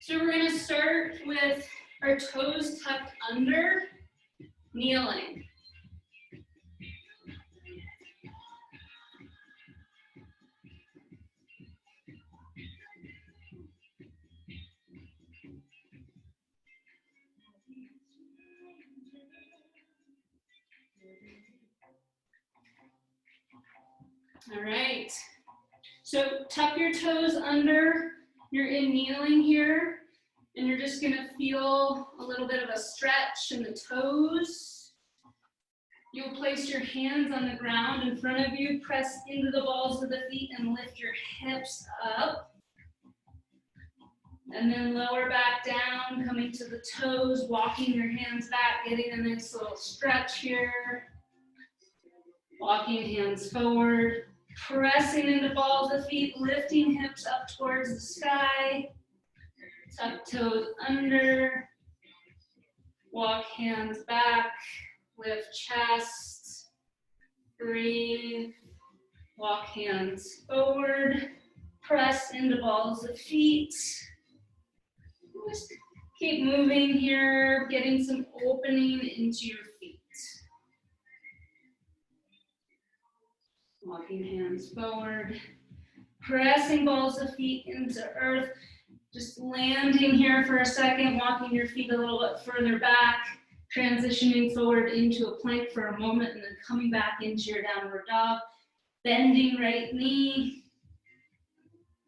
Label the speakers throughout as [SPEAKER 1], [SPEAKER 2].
[SPEAKER 1] So we're going to start with our toes tucked under, kneeling. All right. So tuck your toes under. You're in kneeling here. And you're just going to feel a little bit of a stretch in the toes. You'll place your hands on the ground in front of you, press into the balls of the feet and lift your hips up. And then lower back down, coming to the toes, walking your hands back, getting a nice little stretch here. Walking hands forward, pressing into balls of feet, lifting hips up towards the sky. Tuck toes under, walk hands back, lift chest, breathe, walk hands forward, press into balls of feet. Just keep moving here, getting some opening into your feet. Walking hands forward, pressing balls of feet into earth. Just landing here for a second, walking your feet a little bit further back, transitioning forward into a plank for a moment, and then coming back into your downward dog. Bending right knee,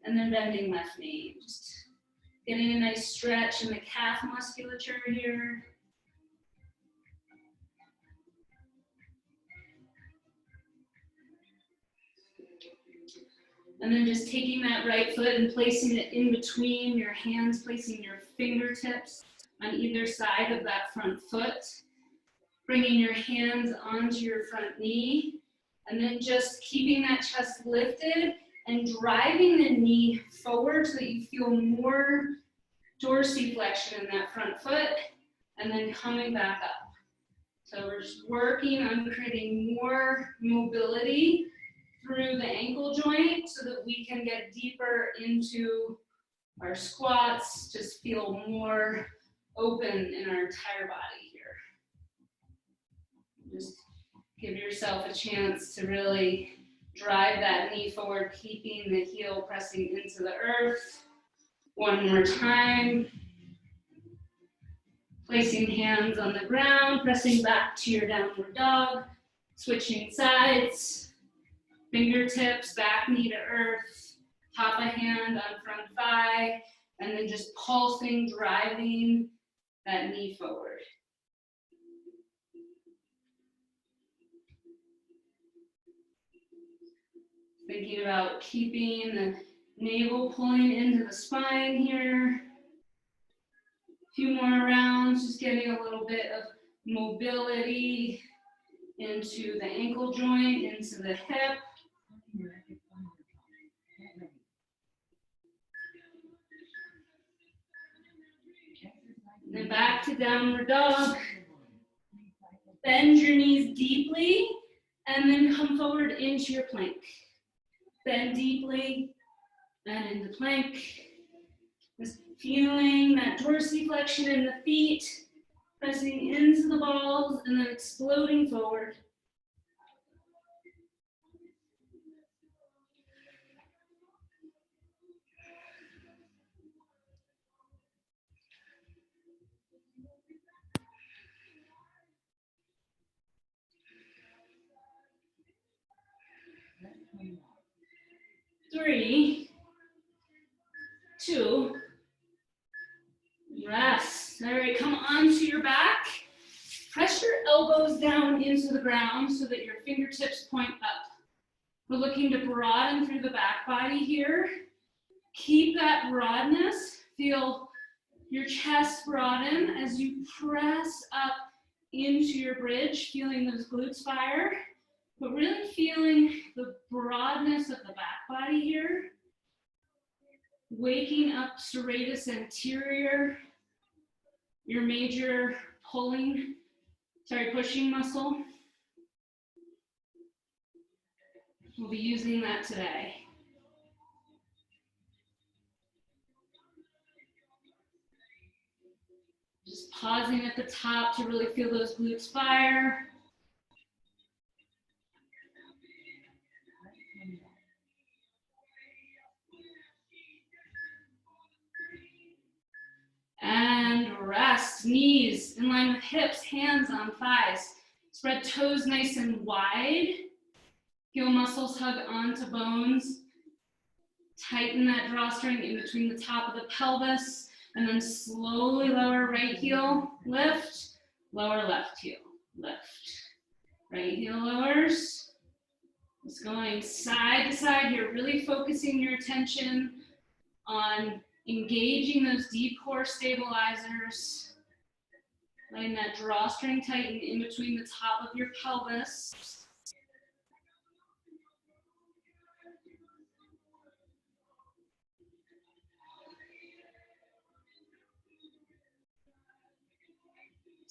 [SPEAKER 1] and then bending left knee. Just getting a nice stretch in the calf musculature here. And then just taking that right foot and placing it in between your hands, placing your fingertips on either side of that front foot. Bringing your hands onto your front knee. And then just keeping that chest lifted and driving the knee forward so that you feel more dorsiflexion in that front foot. And then coming back up. So we're just working on creating more mobility through the ankle joint so that we can get deeper into our squats, just feel more open in our entire body here. Just give yourself a chance to really drive that knee forward, keeping the heel pressing into the earth. One more time. Placing hands on the ground, pressing back to your downward dog, switching sides. Fingertips, back knee to earth, top of hand on front thigh, and then just pulsing, driving that knee forward. Thinking about keeping the navel pulling into the spine here. A few more rounds, just getting a little bit of mobility into the ankle joint, into the hip. Then back to downward dog. Bend your knees deeply and then come forward into your plank. Bend deeply and into plank. Just feeling that dorsiflexion in the feet, pressing into the balls and then exploding forward. Three, two, rest. All right, come onto your back. Press your elbows down into the ground so that your fingertips point up. We're looking to broaden through the back body here. Keep that broadness. Feel your chest broaden as you press up into your bridge, feeling those glutes fire. But really feeling the broadness of the back body here. Waking up serratus anterior, your major pushing muscle. We'll be using that today. Just pausing at the top to really feel those glutes fire. And rest, knees in line with hips, hands on thighs. Spread toes nice and wide. Heel muscles hug onto bones. Tighten that drawstring in between the top of the pelvis. And then slowly lower right heel, lift. Lower left heel, lift. Right heel lowers. It's going side to side here, really focusing your attention on engaging those deep core stabilizers, letting that drawstring tighten in between the top of your pelvis.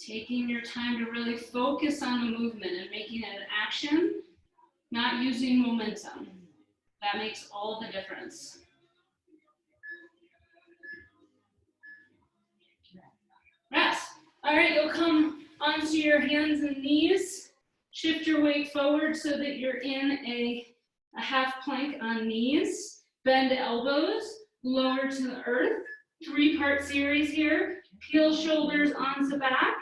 [SPEAKER 1] Taking your time to really focus on the movement and making it an action, not using momentum. That makes all the difference. Rest. All right, you'll come onto your hands and knees. Shift your weight forward so that you're in a half plank on knees. Bend elbows, lower to the earth. 3-part series here. Peel shoulders onto back,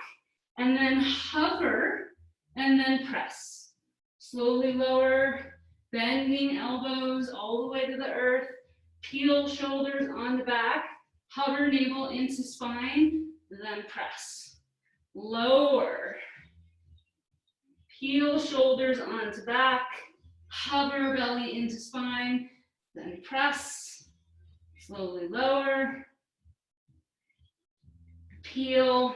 [SPEAKER 1] and then hover, and then press. Slowly lower, bending elbows all the way to the earth. Peel shoulders onto back, hover navel into spine, then press. Lower. Peel shoulders onto back, hover belly into spine, then press. Slowly lower. Peel,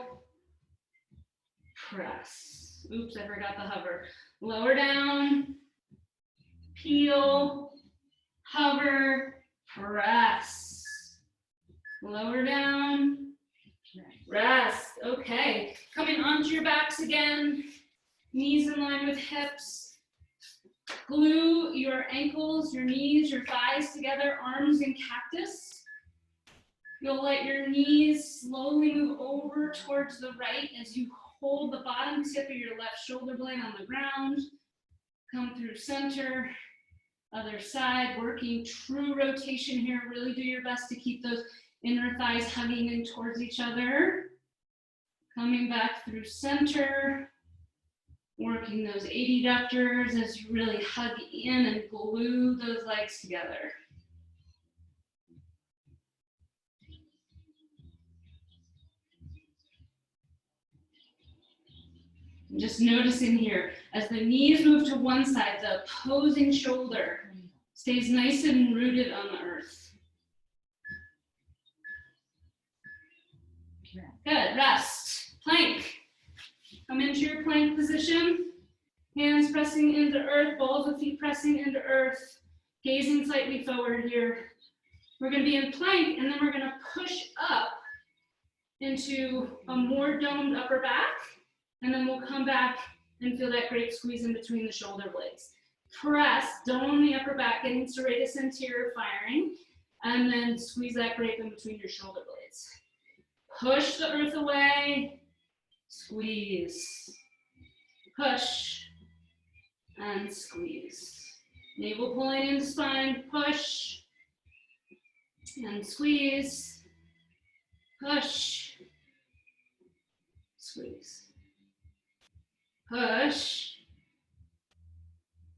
[SPEAKER 1] press. Oops, I forgot the hover. Lower down, peel, hover, press. Lower down, rest. Okay, coming onto your backs again. Knees in line with hips. Glue your ankles, your knees, your thighs together, arms in cactus. You'll let your knees slowly move over towards the right as you hold the bottom tip of your left shoulder blade on the ground. Come through center, other side, working true rotation here. Really do your best to keep those inner thighs hugging in towards each other. Coming back through center, working those adductors as you really hug in and glue those legs together. Just noticing here, as the knees move to one side, the opposing shoulder stays nice and rooted on the earth. Good, rest, plank. Come into your plank position. Hands pressing into earth, balls of feet pressing into earth, gazing slightly forward here. We're gonna be in plank, and then we're gonna push up into a more domed upper back, and then we'll come back and feel that great squeeze in between the shoulder blades. Press, dome the upper back, getting serratus anterior firing, and then squeeze that grape in between your shoulder blades. Push the earth away, squeeze, push, and squeeze. Navel pulling into spine, push, and squeeze, push, squeeze. Push,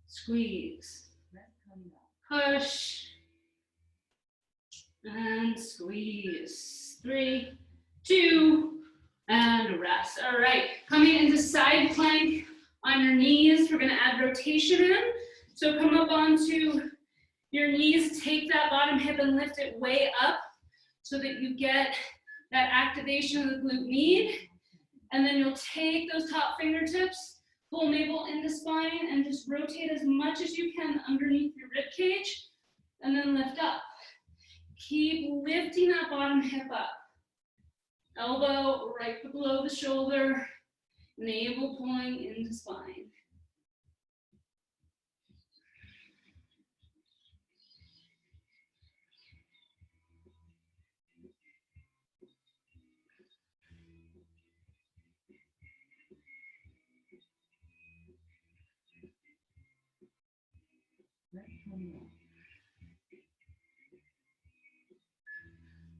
[SPEAKER 1] squeeze, push, and squeeze. 3, 2, and rest. All right, coming into side plank on your knees. We're gonna add rotation in. So come up onto your knees, take that bottom hip and lift it way up so that you get that activation of the glute med. And then you'll take those top fingertips, pull navel into spine, and just rotate as much as you can underneath your rib cage, and then lift up. Keep lifting that bottom hip up. Elbow right below the shoulder, navel pulling into spine.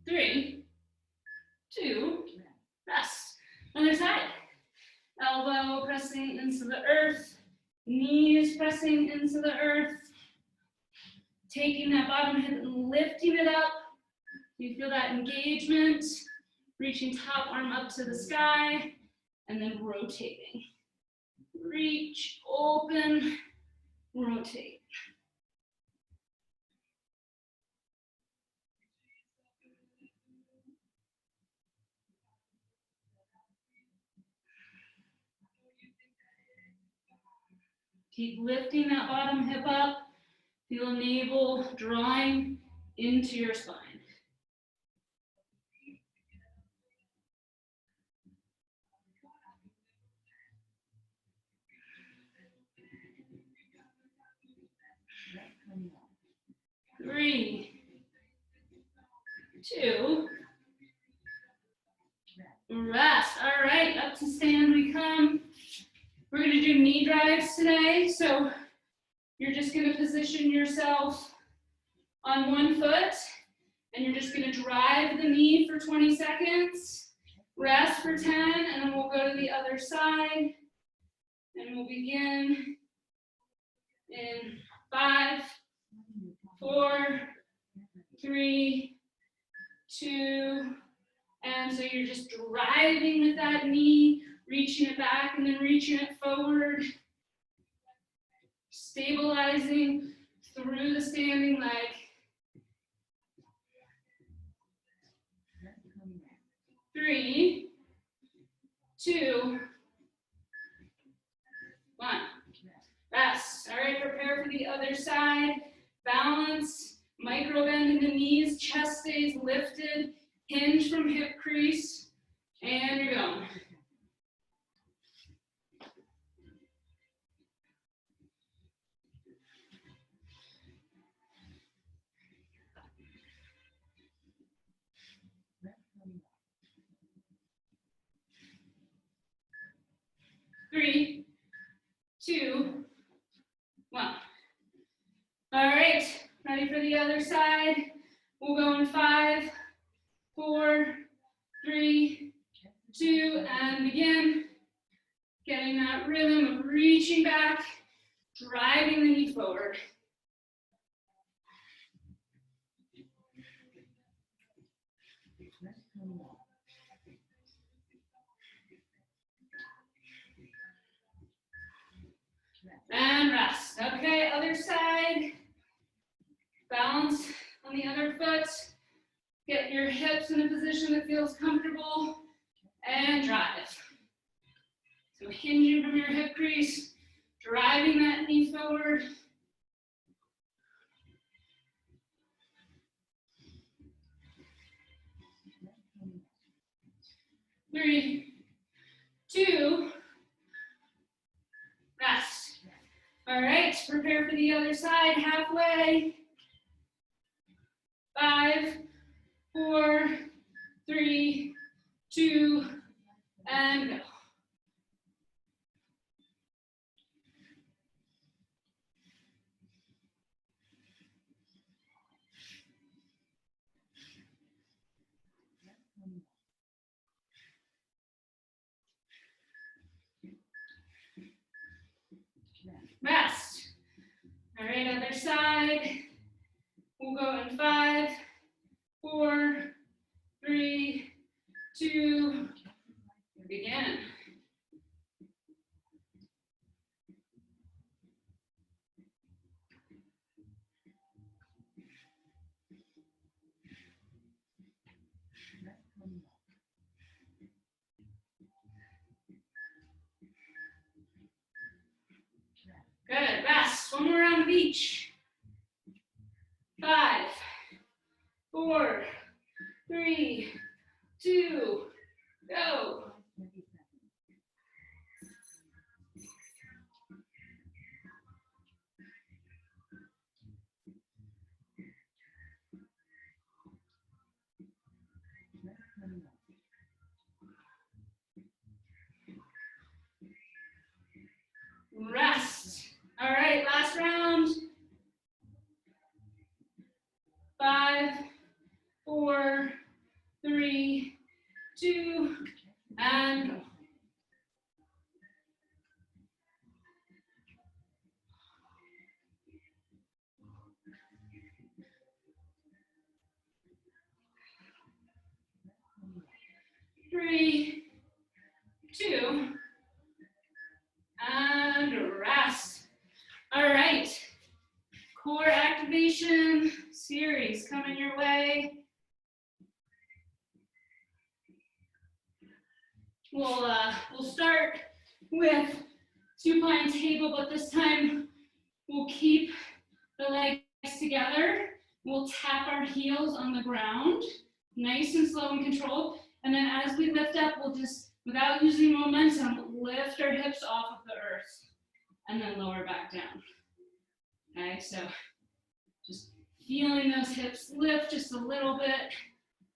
[SPEAKER 1] 3, 2, rest. Other side. Elbow pressing into the earth, knees pressing into the earth. Taking that bottom hip and lifting it up. You feel that engagement. Reaching top arm up to the sky, and then rotating. Reach, open, rotate. Keep lifting that bottom hip up. Feel navel drawing into your spine. Three, 2, rest. All right, up to stand we come. We're gonna do knee drives today. So you're just gonna position yourself on one foot and you're just gonna drive the knee for 20 seconds, rest for 10, and then we'll go to the other side. And we'll begin in 5, 4, 3, 2, and so you're just driving with that knee, reaching it back and then reaching it forward, stabilizing through the standing leg. 3, 2, 1. Rest. All right, prepare for the other side. Balance, micro bend in the knees, chest stays lifted, hinge from hip crease, and you're going. Three, 2, 1. All right, ready for the other side. We'll go in 5, 4, 3, 2, and begin. Getting that rhythm of reaching back, driving the knee forward. And rest. Okay, other side. Balance on the other foot. Get your hips in a position that feels comfortable. And drive. So hinging from your hip crease, driving that knee forward. Three, 2, rest. All right, prepare for the other side, halfway. 5, 4, 3, 2, and go. Rest. All right, other side. We'll go in 5, 4, 3, 2, begin. Good, rest. One more round of each. 5, 4, 3, 2, go. Rest. All right, last round. 5, 4, 3, 2, and go. Three, 2, and rest. All right, core activation series coming your way. We'll start with supine table, but this time we'll keep the legs together. We'll tap our heels on the ground, nice and slow and controlled. And then as we lift up, we'll just, without using momentum, lift our hips off of the earth and then lower back down. Okay, so just feeling those hips lift just a little bit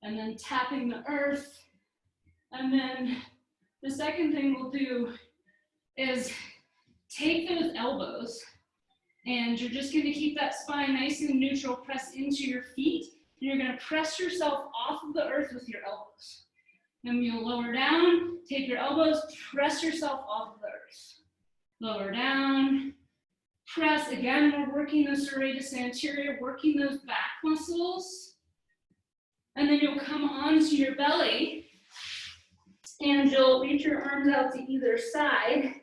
[SPEAKER 1] and then tapping the earth. And then the second thing we'll do is take those elbows and you're just going to keep that spine nice and neutral, press into your feet. And you're going to press yourself off of the earth with your elbows. Then you'll lower down, take your elbows, press yourself off of the earth. Lower down, press. Again, we're working the serratus anterior, working those back muscles. And then you'll come onto your belly and you'll reach your arms out to either side.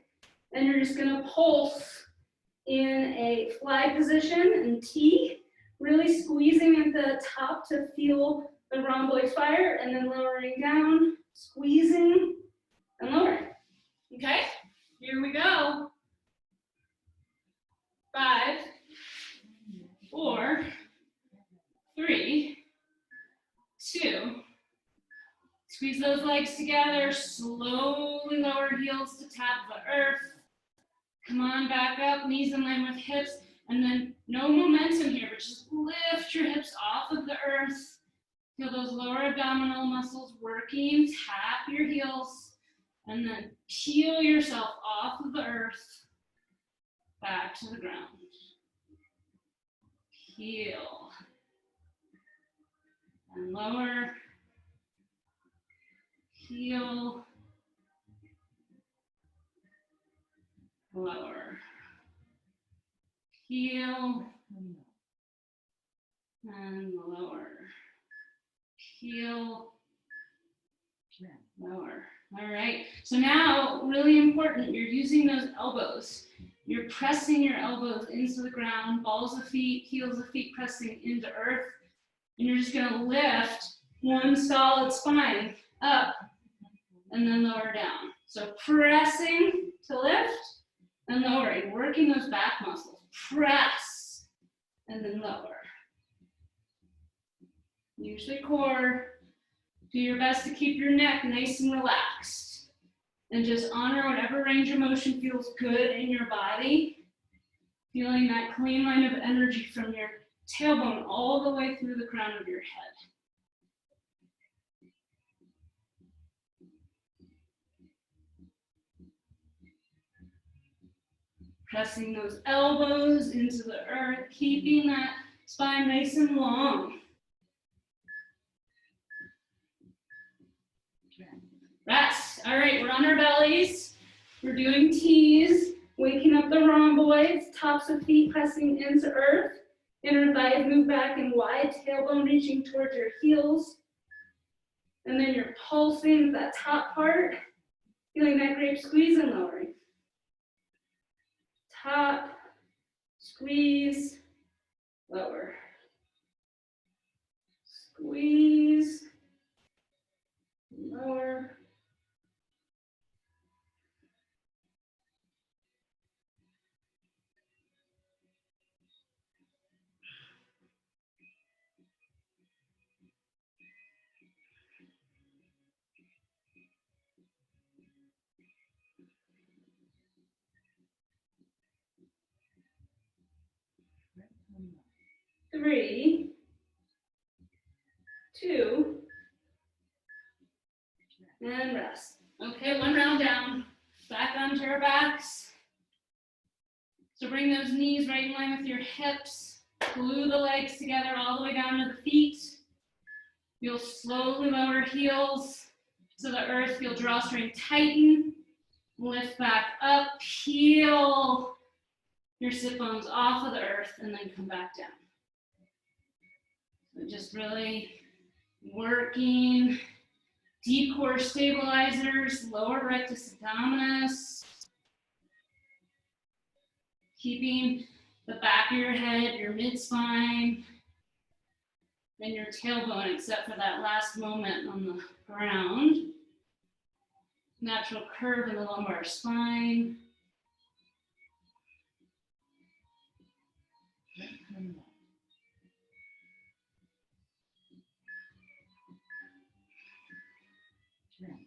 [SPEAKER 1] And you're just going to pulse in a fly position and T, really squeezing at the top to feel the rhomboid fire, and then lowering down, squeezing, and lowering. Okay, here we go. 5, 4, 3, 2. Squeeze those legs together, slowly lower heels to tap the earth. Come on, back up, knees in line with hips, and then no momentum here, but just lift your hips off of the earth. Feel those lower abdominal muscles working, tap your heels, and then peel yourself off of the earth, back to the ground. Peel, and lower, peel, lower, peel, and lower, peel, lower. All right, so now, really important, you're using those elbows. You're pressing your elbows into the ground, balls of feet, heels of feet pressing into earth, and you're just gonna lift one solid spine up and then lower down. So pressing to lift and lowering, working those back muscles. Press and then lower. Use your core. Do your best to keep your neck nice and relaxed. And just honor whatever range of motion feels good in your body. Feeling that clean line of energy from your tailbone all the way through the crown of your head. Pressing those elbows into the earth, keeping that spine nice and long. Rest. All right, we're on our bellies. We're doing T's, waking up the rhomboids, tops of feet pressing into earth. Inner thighs move back and wide, tailbone reaching towards your heels. And then you're pulsing that top part, feeling that great squeeze and lowering. Top, squeeze, lower. Squeeze, lower. Three, 2, and rest. Okay, one round down, back onto our backs. So bring those knees right in line with your hips. Glue the legs together all the way down to the feet. You'll slowly lower heels to the earth. Feel drawstring tighten. Lift back up. Peel your sit bones off of the earth and then come back down. So just really working deep core stabilizers, lower rectus abdominis. Keeping the back of your head, your mid-spine, and your tailbone, except for that last moment on the ground. Natural curve in the lumbar spine.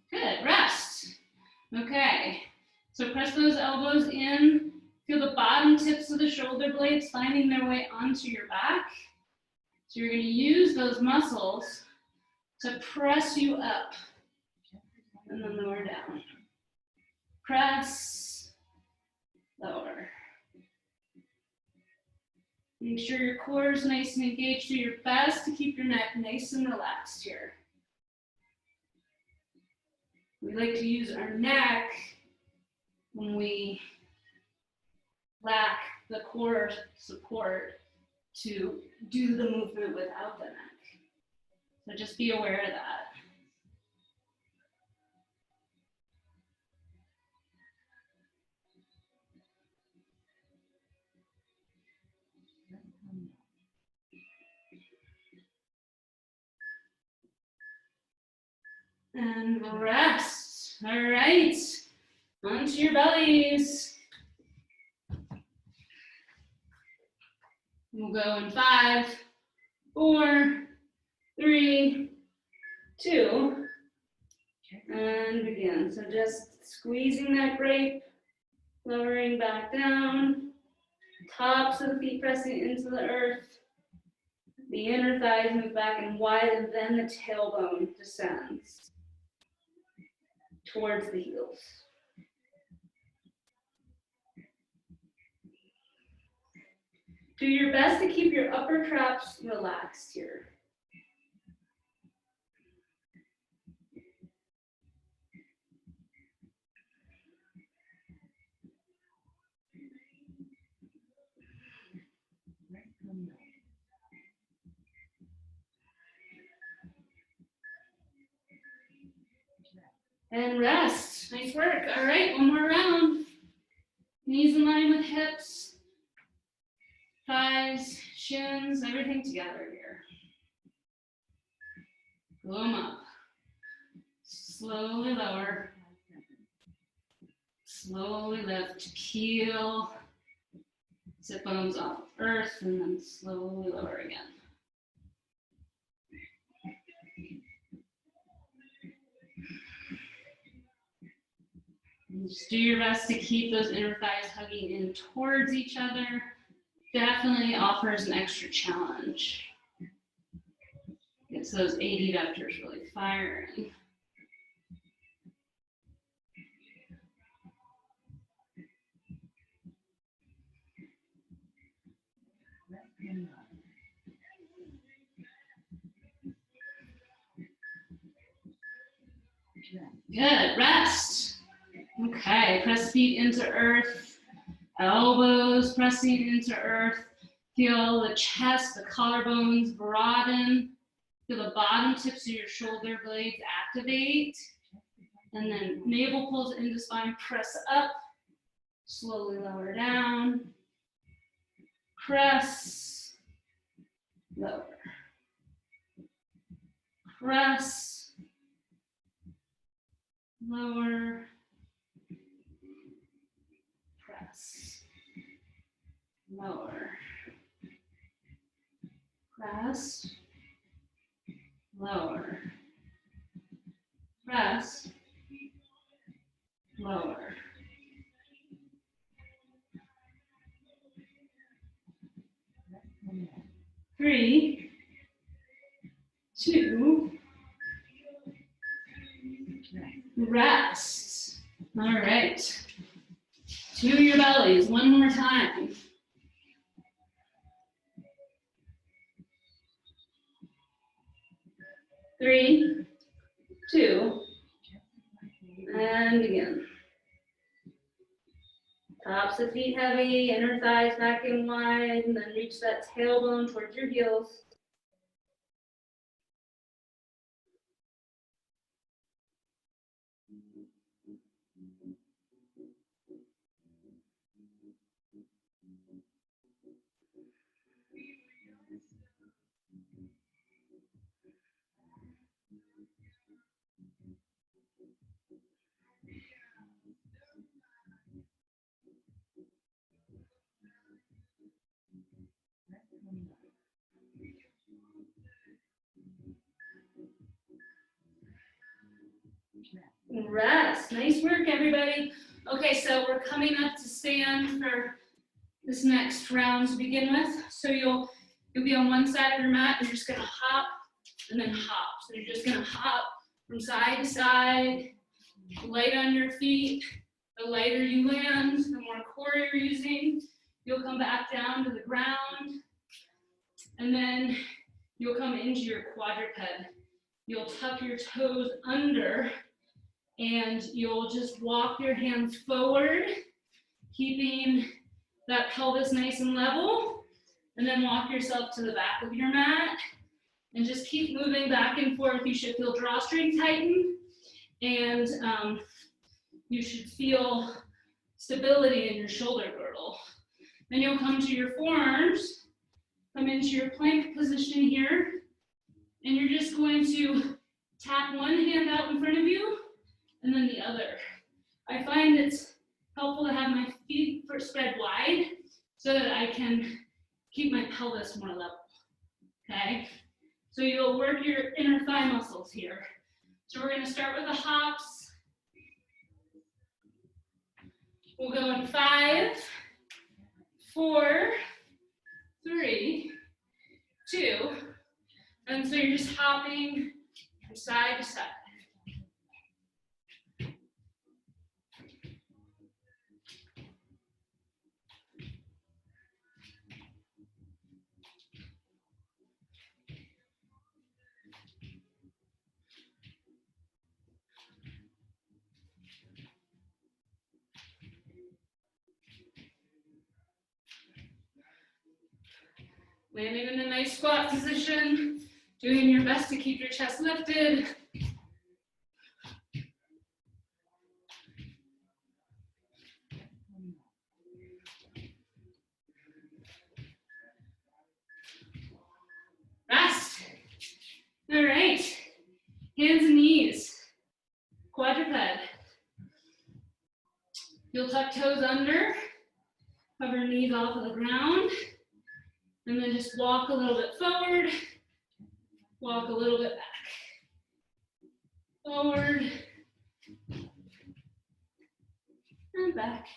[SPEAKER 1] Good, rest. Okay, so press those elbows in. Feel the bottom tips of the shoulder blades finding their way onto your back. So you're going to use those muscles to press you up and then lower down. Press, lower. Make sure your core is nice and engaged. Do your best to keep your neck nice and relaxed here. We like to use our neck when we lack the core support to do the movement without the neck. So just be aware of that. And rest. All right, onto your bellies. We'll go in 5, 4, 3, 2, and begin. So just squeezing that grape, lowering back down, tops of the feet pressing into the earth. The inner thighs move back and wide, and then the tailbone descends towards the heels. Do your best to keep your upper traps relaxed here. And rest. Nice work. All right, one more round. Knees in line with hips. Thighs, shins, everything together here. Blow them up. Slowly lower. Slowly lift. Peel. Sit bones off of earth and then slowly lower again. And just do your best to keep those inner thighs hugging in towards each other. Definitely offers an extra challenge. Gets those adductors really firing. Good, rest. Okay, press feet into earth, elbows pressing into earth. Feel the chest, the collarbones broaden. Feel the bottom tips of your shoulder blades activate. And then navel pulls into spine, press up, slowly lower down. Press, lower. Press, lower. Press, lower. Press, lower. Press, lower. Three, 2, rest. All right. To your bellies, one more time. 3, 2, and again. Tops of feet heavy, inner thighs back in wide, and then reach that tailbone towards your heels. Rest. Nice work, everybody. Okay, so we're coming up to stand for this next round to begin with. So you'll be on one side of your mat. You're just gonna hop and then hop. So you're just gonna hop from side to side, light on your feet. The lighter you land, the more core you're using. You'll come back down to the ground, and then you'll come into your quadruped. You'll tuck your toes under, and you'll just walk your hands forward, keeping that pelvis nice and level, and then walk yourself to the back of your mat, and just keep moving back and forth. You should feel drawstring tighten, and you should feel stability in your shoulder girdle. Then you'll come to your forearms, come into your plank position here, and you're just going to tap one hand out in front of you, and then the other. I find it's helpful to have my feet spread wide so that I can keep my pelvis more level, okay? So you'll work your inner thigh muscles here. So we're gonna start with the hops. We'll go in 5, 4, 3, 2, and so you're just hopping from side to side. Landing in a nice squat position, doing your best to keep your chest lifted. Rest. All right, hands and knees, quadruped. You'll tuck toes under, cover knees off of the ground, and then just walk a little bit forward, walk a little bit back. Forward, and back.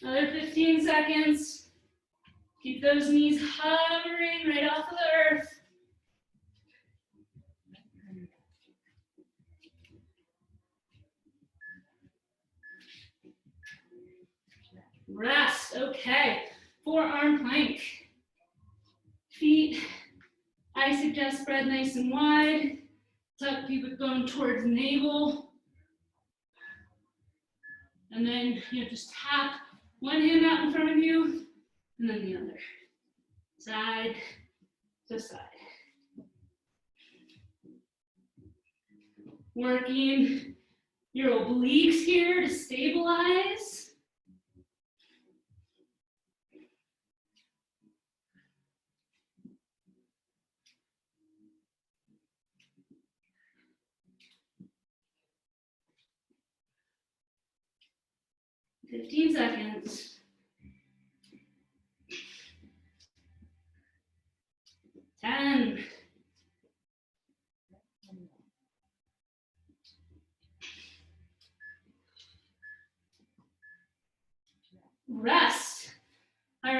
[SPEAKER 1] Another 15 seconds. Keep those knees hovering right off of the earth. Rest, okay. Forearm plank. Feet, I suggest spread nice and wide. Tuck people going towards navel. And then you just tap one hand out in front of you, and then the other. Side to side. Working your obliques here to stabilize. Fifteen seconds. 10. Rest. All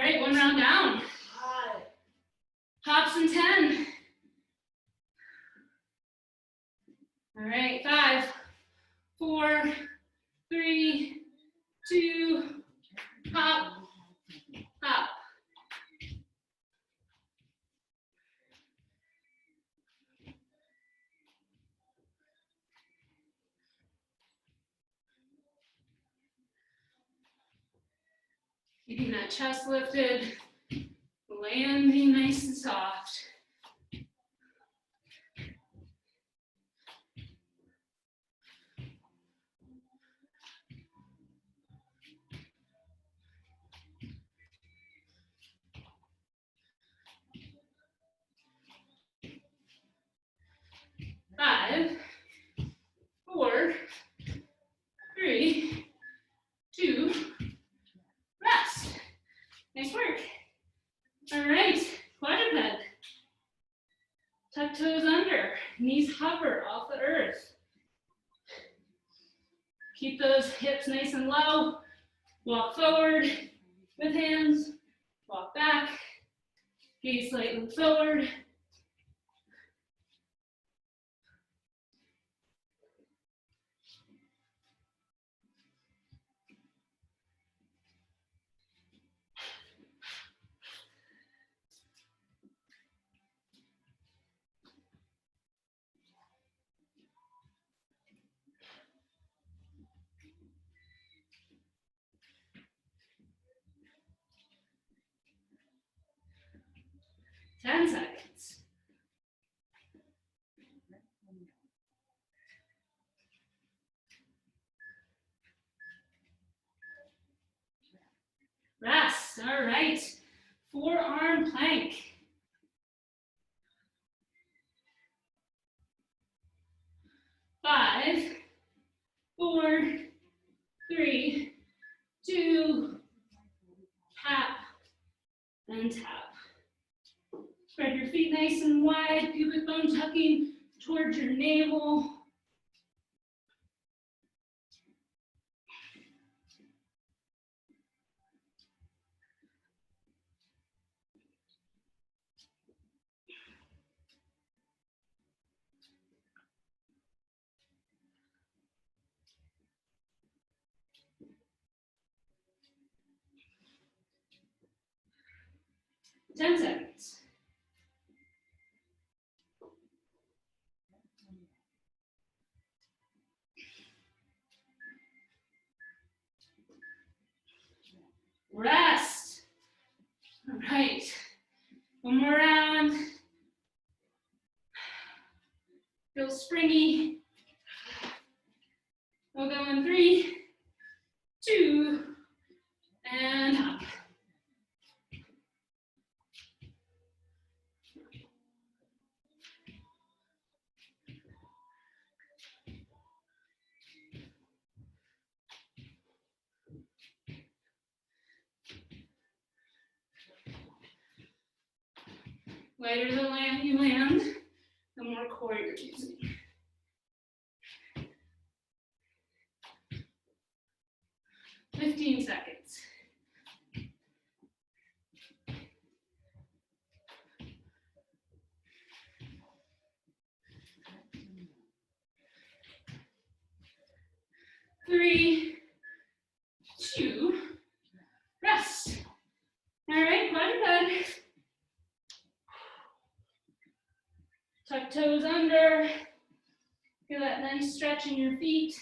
[SPEAKER 1] hop, hop. Keeping that chest lifted, landing nice and soft. Five, 4, 3, 2, rest. Nice work. All right, quadruped. Tuck toes under, knees hover off the earth. Keep those hips nice and low. Walk forward with hands, walk back, gaze slightly forward. Ten seconds. Rest, all right. Forearm plank. 5, 4, 3, 2, tap and tap. Spread your feet nice and wide, pubic bone tucking towards your navel. Ten seconds. Rest. All right. One more round. Feel springy. We'll go in 3, 2, and up. Lighter the you land, the more core you're using. Fifteen seconds. Three, 2, rest. All right, quadruped. Tuck toes under. Feel that nice stretch in your feet.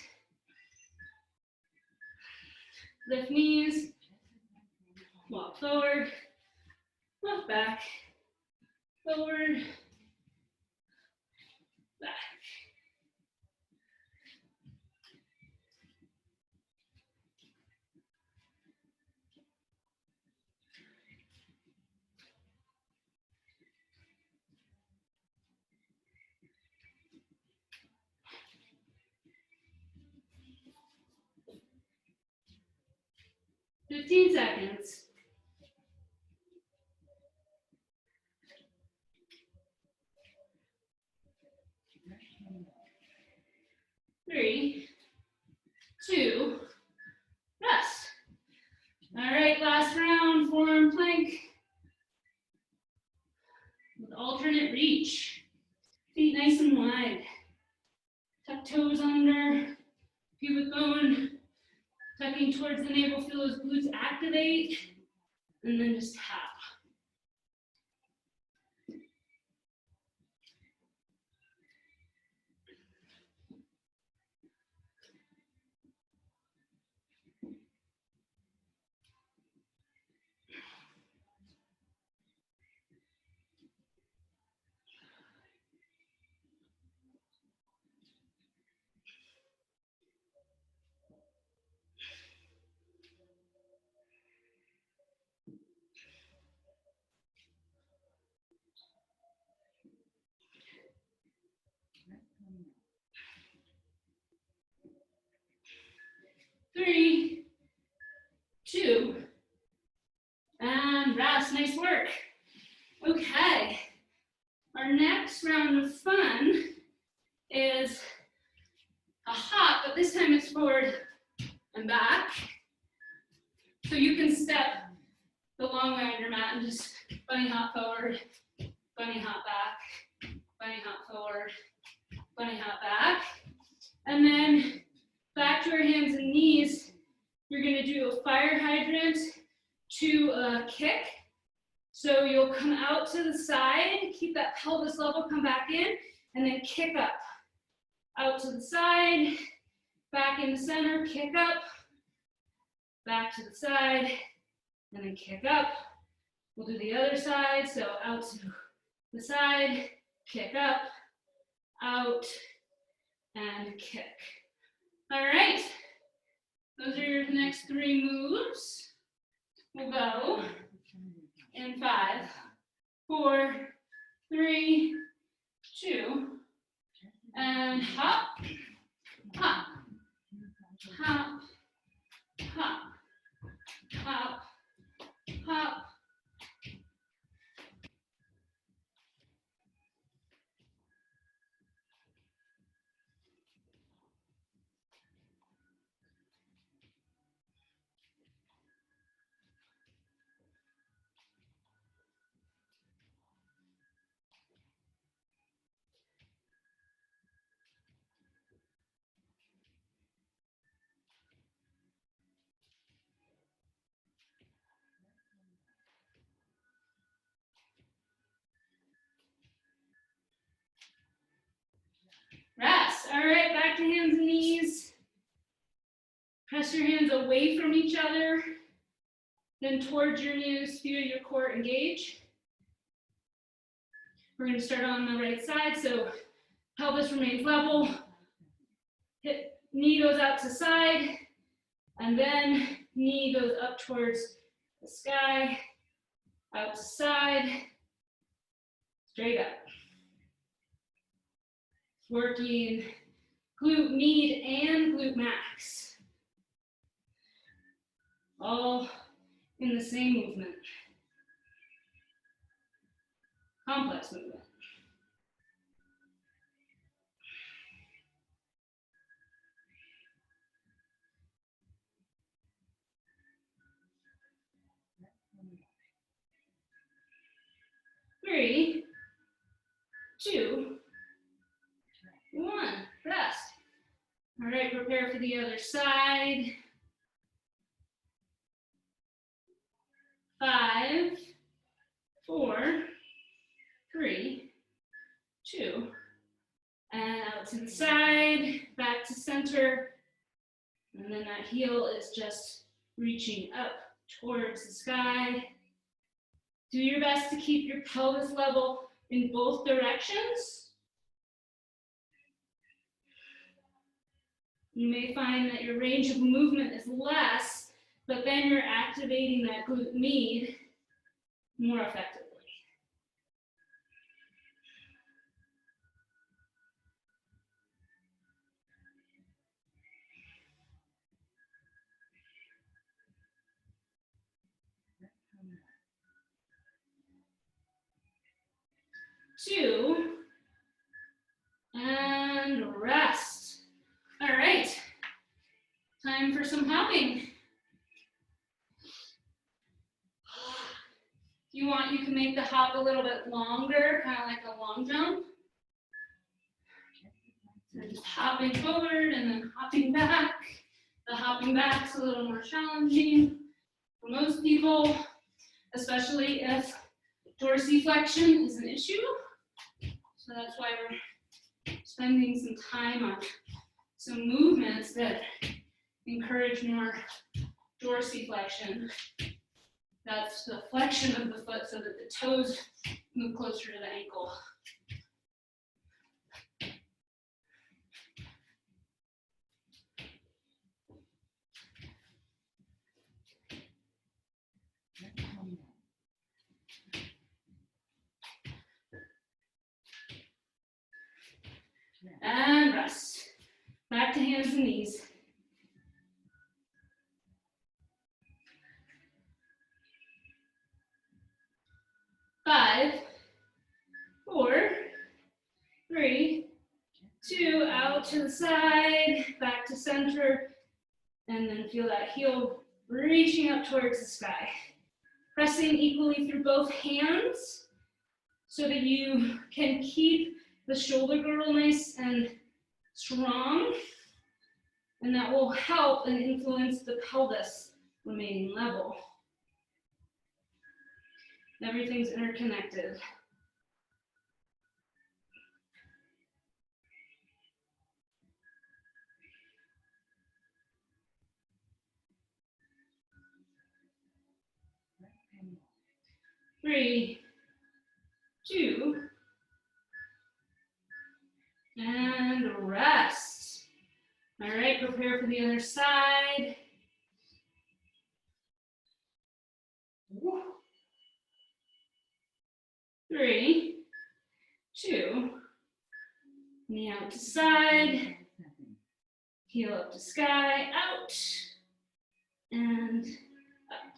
[SPEAKER 1] Lift knees. Walk forward. Walk back. Forward. Back. Fifteen seconds. 3, 2, rest. All right, last round, forearm plank with alternate reach. Feet nice and wide. Tuck toes under, pubic bone tucking towards the navel. Feel those glutes active. activate, and then just tap. Three, two, and rest. Nice work. Okay, our next round of fun is a hop, but this time it's forward and back. So you can step the long way on your mat and just bunny hop forward, bunny hop back, bunny hop forward, bunny hop back. And then back to our hands and knees, you're gonna do a fire hydrant to a kick. So you'll come out to the side, keep that pelvis level, come back in, and then kick up. Out to the side, back in the center, kick up, back to the side, and then kick up. We'll do the other side, so out to the side, kick up, out, and kick. All right, those are your next three moves. We'll go in 5, 4, 3, 2, and hop, hop, hop, hop, hop, hop. Rest. All right, back to hands and knees. Press your hands away from each other, then towards your knees, feel your core engage. We're going to start on the right side, so pelvis remains level, hip, knee goes out to side, and then knee goes up towards the sky, out to side, straight up. Working glute med and glute max, all in the same movement. Complex movement. Three, 2, 1, rest. All right, prepare for the other side. 5, 4, 3, 2, and out to the side, back to center, and then that heel is just reaching up towards the sky. Do your best to keep your pelvis level in both directions. You may find that your range of movement is less, but then you're activating that glute med more effectively. Two, and rest. All right, time for some hopping. If you want, you can make the hop a little bit longer, kind of like a long jump. So just hopping forward and then hopping back. The hopping back's a little more challenging. The most people, especially if dorsiflexion is an issue, so that's why we're spending some time on some movements that encourage more dorsiflexion. That's the flexion of the foot so that the toes move closer to the ankle. And rest. Back to hands and knees. 5, 4, 3, 2, out to the side, back to center, and then feel that heel reaching up towards the sky. Pressing equally through both hands so that you can keep the shoulder girdle nice and strong, and that will help and influence the pelvis remaining level. Everything's interconnected. Three, 2, and rest. All right, prepare for the other side. 3, 2, knee out to side, heel up to sky, out, and up.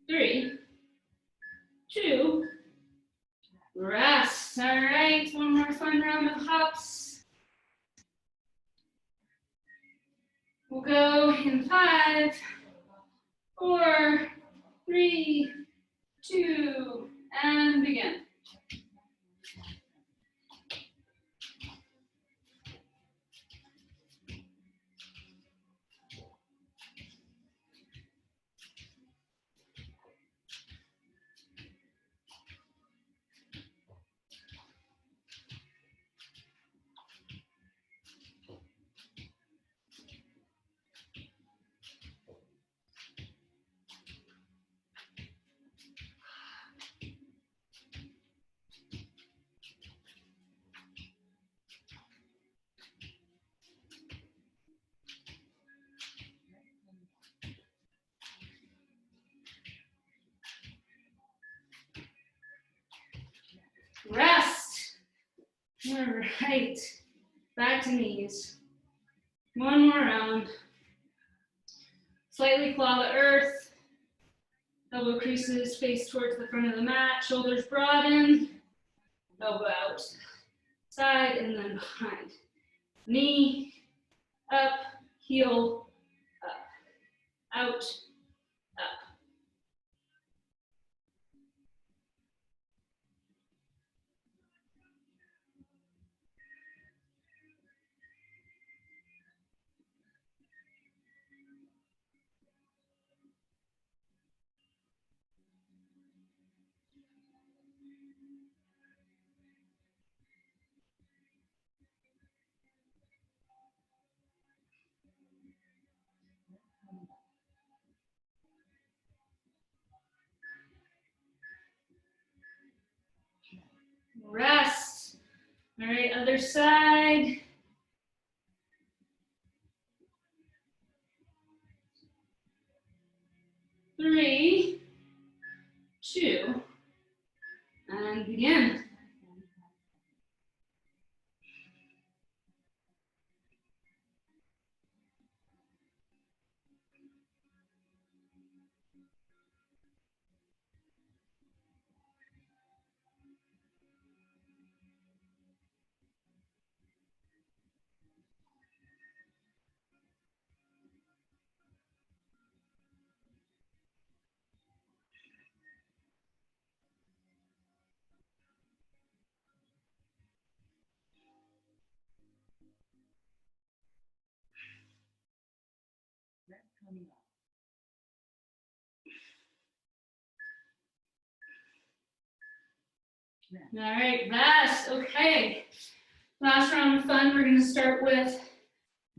[SPEAKER 1] Three, 2, rest. All right, one more fun round of hops. We'll go in 5, 4, 3, 2, and begin. Rest. All right, back to knees. One more round. Slightly claw the earth. Elbow creases face towards the front of the mat. Shoulders broaden. Elbow out. Side and then behind. Knee up, heel up, out, up. Rest. All right, other side. Three, 2, and begin. All right, rest. Okay. Last round of fun. We're going to start with,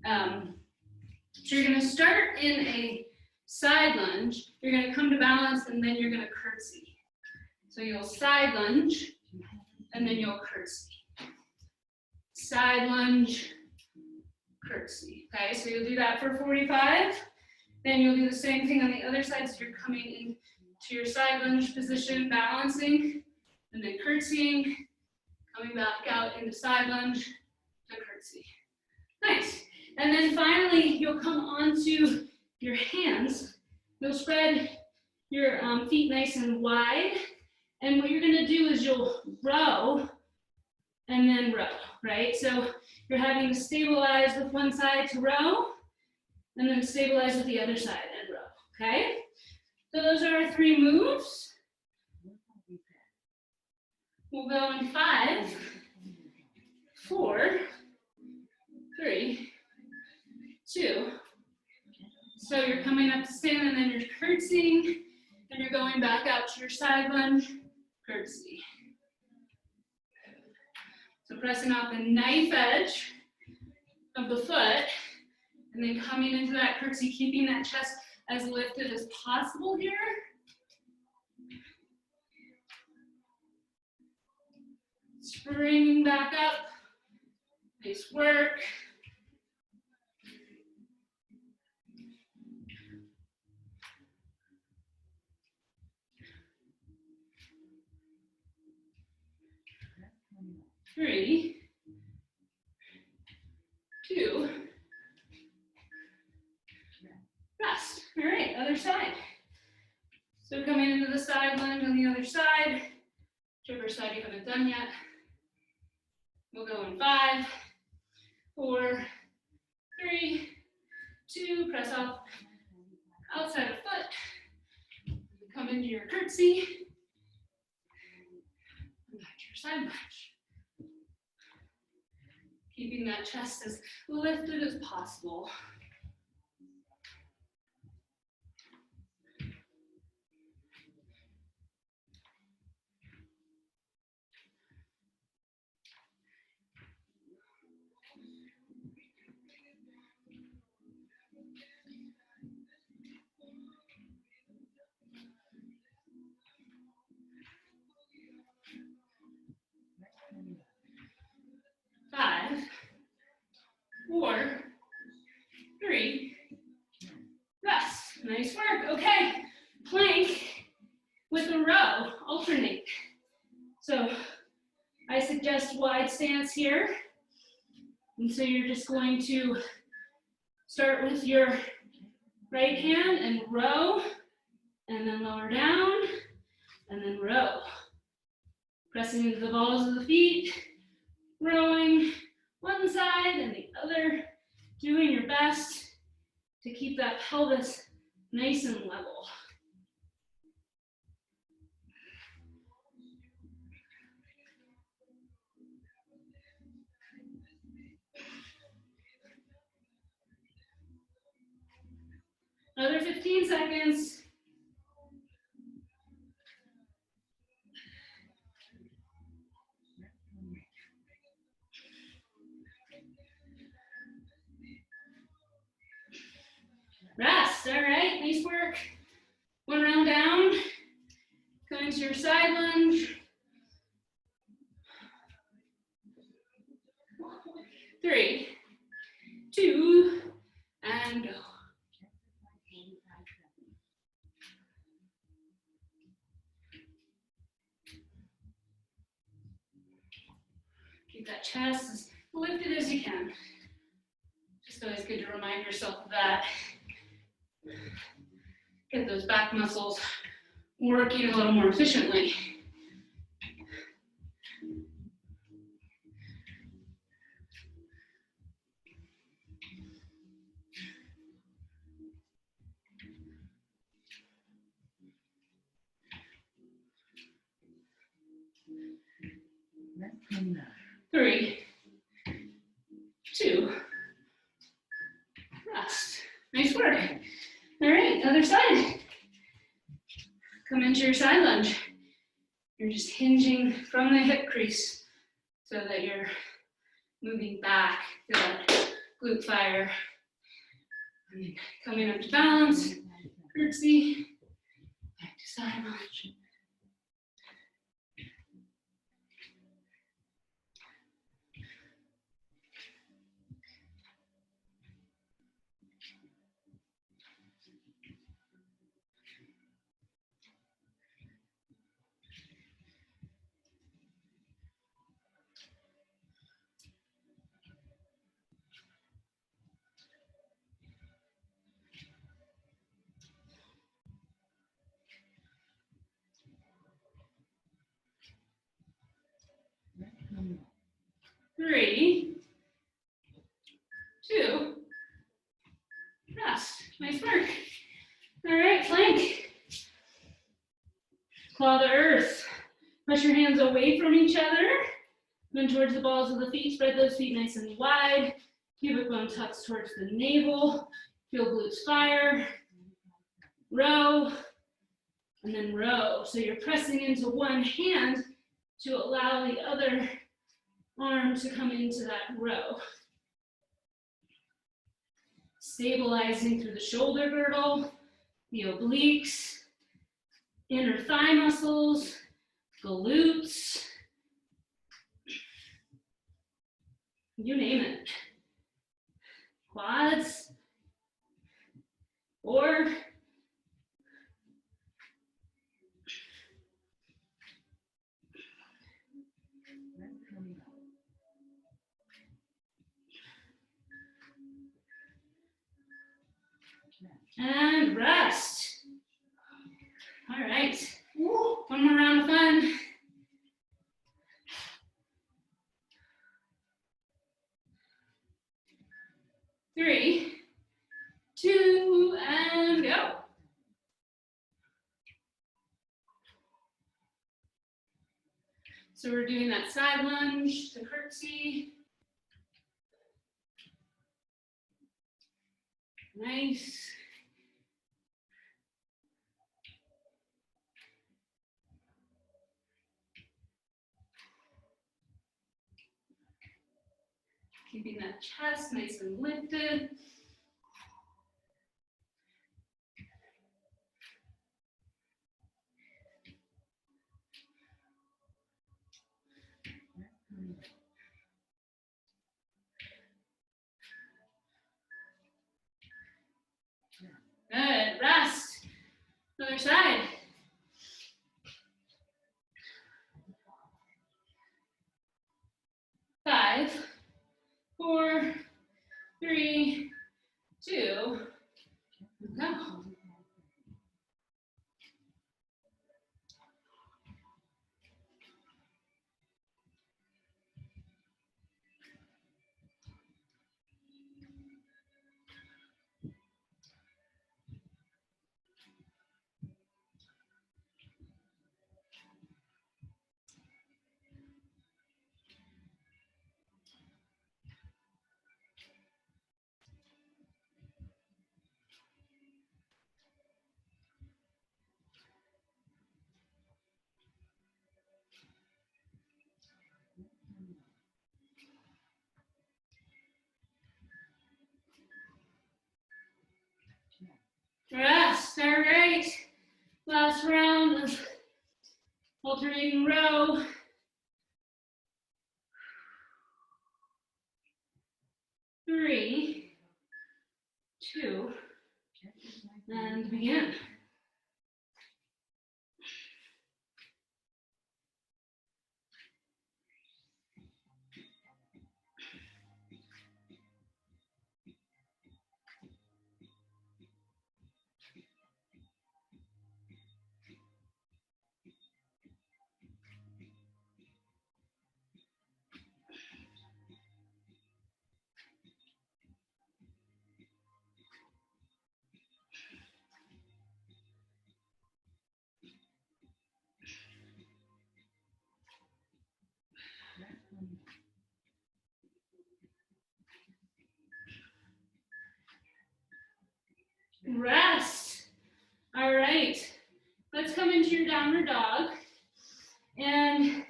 [SPEAKER 1] so you're going to start in a side lunge. You're going to come to balance, and then you're going to curtsy. So you'll side lunge, and then you'll curtsy. Side lunge, curtsy. Okay, so you'll do that for 45. Then you'll do the same thing on the other side. So you're coming into your side lunge position, balancing, and then curtsying, coming back out into side lunge to curtsy. Nice. And then finally, you'll come onto your hands. You'll spread your feet nice and wide. And what you're going to do is you'll row and then row, right? So you're having to stabilize with one side to row, and then stabilize with the other side and row, okay? So those are our 3 moves. We'll go in 5, 4, 3, 2. So you're coming up to stand, and then you're curtsying, and you're going back out to your side lunge, curtsy. So pressing off the knife edge of the foot, and then coming into that curtsy, keeping that chest as lifted as possible here. Springing back up. Nice work. Three, 2, rest. All right, other side. So coming into the side lunge on the other side, whichever side you haven't done yet. We'll go in 5, 4, 3, 2, press off outside of foot. Come into your curtsy. And back to your side lunge. Keeping that chest as lifted as possible. Five, 4, 3, rest. Nice work. Okay, plank with a row, alternate. So I suggest wide stance here. And so you're just going to start with your right hand and row, and then lower down, and then row. Pressing into the balls of the feet, rowing one side and the other, doing your best to keep that pelvis nice and level. Another 15 seconds. Rest, all right, nice work. One round down, going to your side lunge. 3, 2, and go. Keep that chest as lifted as you can. Just always good to remind yourself of that. Get those back muscles working a little more efficiently. Three, 2, rest. Nice work. All right, other side. Come into your side lunge. You're just hinging from the hip crease so that you're moving back to that glute fire. And then coming up to balance, curtsy, back to side lunge. Three, two, rest. Nice work. All right, plank. Claw the earth. Push your hands away from each other. Then towards the balls of the feet. Spread those feet nice and wide. Pubic bone tucks towards the navel. Feel glutes fire. Row. And then row. So you're pressing into one hand to allow the other arm to come into that row. Stabilizing through the shoulder girdle, the obliques, inner thigh muscles, glutes, you name it. Quads, or and rest. All right, one more round of fun. Three, two, and go. So we're doing that side lunge to curtsy. Nice. Keeping that chest nice and lifted. Good, rest. Other side. Five, four, three, two, go. Rest, all right. Last round of alternating row. Three, two, and begin. Rest. All right. Let's come into your downward dog. And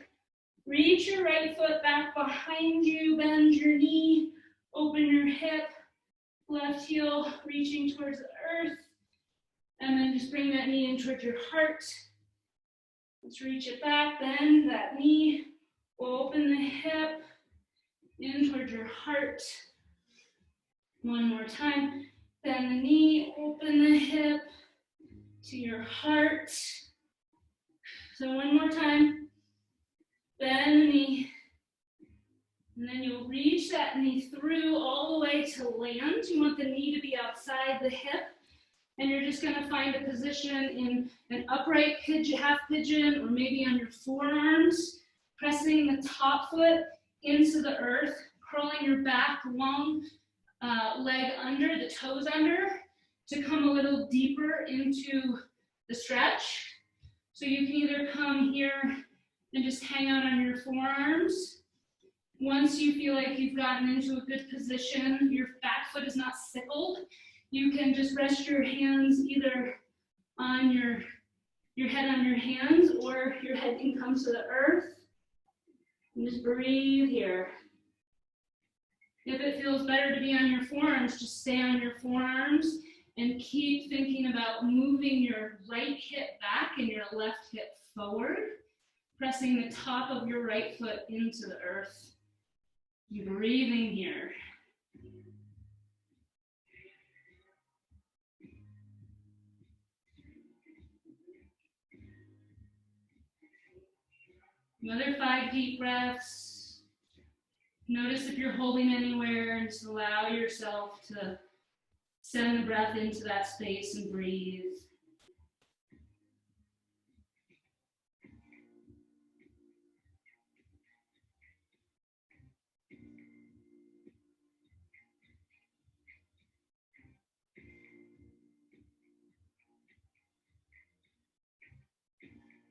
[SPEAKER 1] reach your right foot back behind you. Bend your knee. Open your hip. Left heel reaching towards the earth. And then just bring that knee in towards your heart. Let's reach it back. Bend that knee. Open the hip. In towards your heart. One more time. Bend the knee, open the hip to your heart. So one more time. Bend the knee. And then you'll reach that knee through all the way to land. You want the knee to be outside the hip. And you're just going to find a position in an upright pigeon, half pigeon, or maybe on your forearms, pressing the top foot into the earth, curling your back long leg under, the toes under, to come a little deeper into the stretch. So you can either come here and just hang out on your forearms. Once you feel like you've gotten into a good position, your back foot is not sickled, you can just rest your hands either on your head on your hands, or your head can come to the earth. And just breathe here. If it feels better to be on your forearms, just stay on your forearms and keep thinking about moving your right hip back and your left hip forward, pressing the top of your right foot into the earth. Keep breathing here. Another 5 deep breaths. Notice if you're holding anywhere, and just allow yourself to send the breath into that space and breathe.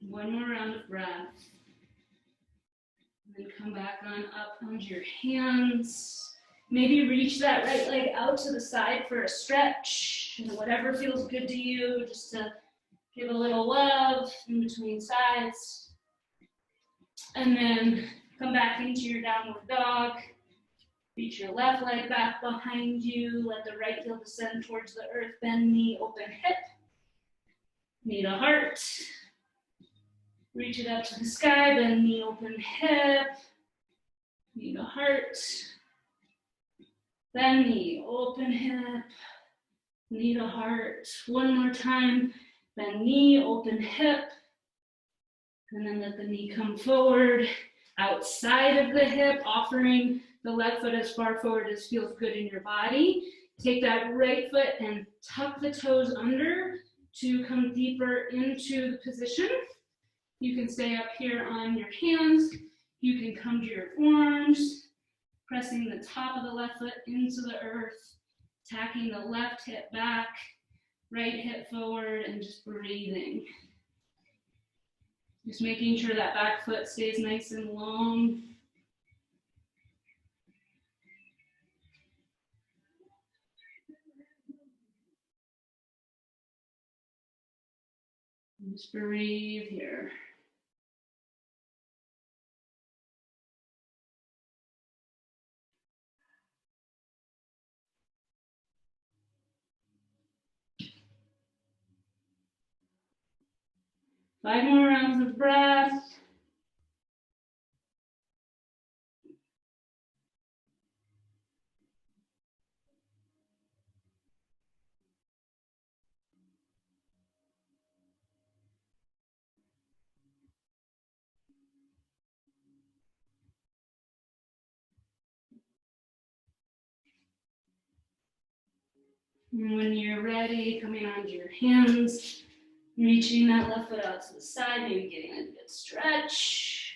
[SPEAKER 1] One more round of breath. And then come back on up onto your hands. Maybe reach that right leg out to the side for a stretch. And whatever feels good to you, just to give a little love in between sides. And then come back into your downward dog. Reach your left leg back behind you. Let the right heel descend towards the earth. Bend knee, open hip. Knee to heart. Reach it up to the sky, bend knee, open hip, knee to heart, bend knee, open hip, knee to heart. One more time, bend knee, open hip, and then let the knee come forward, outside of the hip, offering the left foot as far forward as feels good in your body. Take that right foot and tuck the toes under to come deeper into the position. You can stay up here on your hands. You can come to your forearms, pressing the top of the left foot into the earth, tacking the left hip back, right hip forward, and just breathing. Just making sure that back foot stays nice and long. Just breathe here. Five more rounds of breath. And when you're ready, coming onto your hands, reaching that left foot out to the side, maybe getting a good stretch.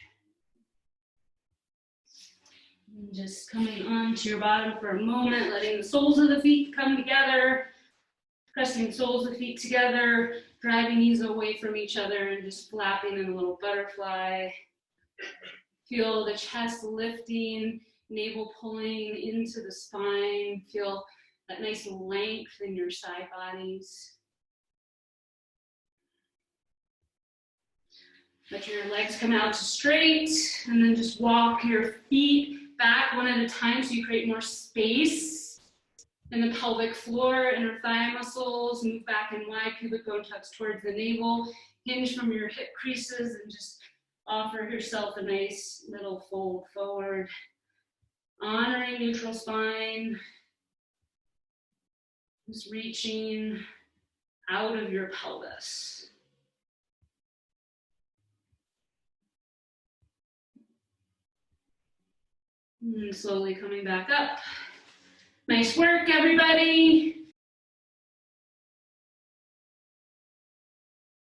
[SPEAKER 1] And just coming onto your bottom for a moment, letting the soles of the feet come together, pressing soles of the feet together, driving knees away from each other, and just flapping in a little butterfly. Feel the chest lifting, navel pulling into the spine. Feel that nice length in your side bodies. Let your legs come out to straight, and then just walk your feet back one at a time so you create more space in the pelvic floor, inner thigh muscles, move back and wide, pubic bone tucks towards the navel, hinge from your hip creases, and just offer yourself a nice little fold forward. Honoring neutral spine, just reaching out of your pelvis. And slowly coming back up. Nice work, everybody.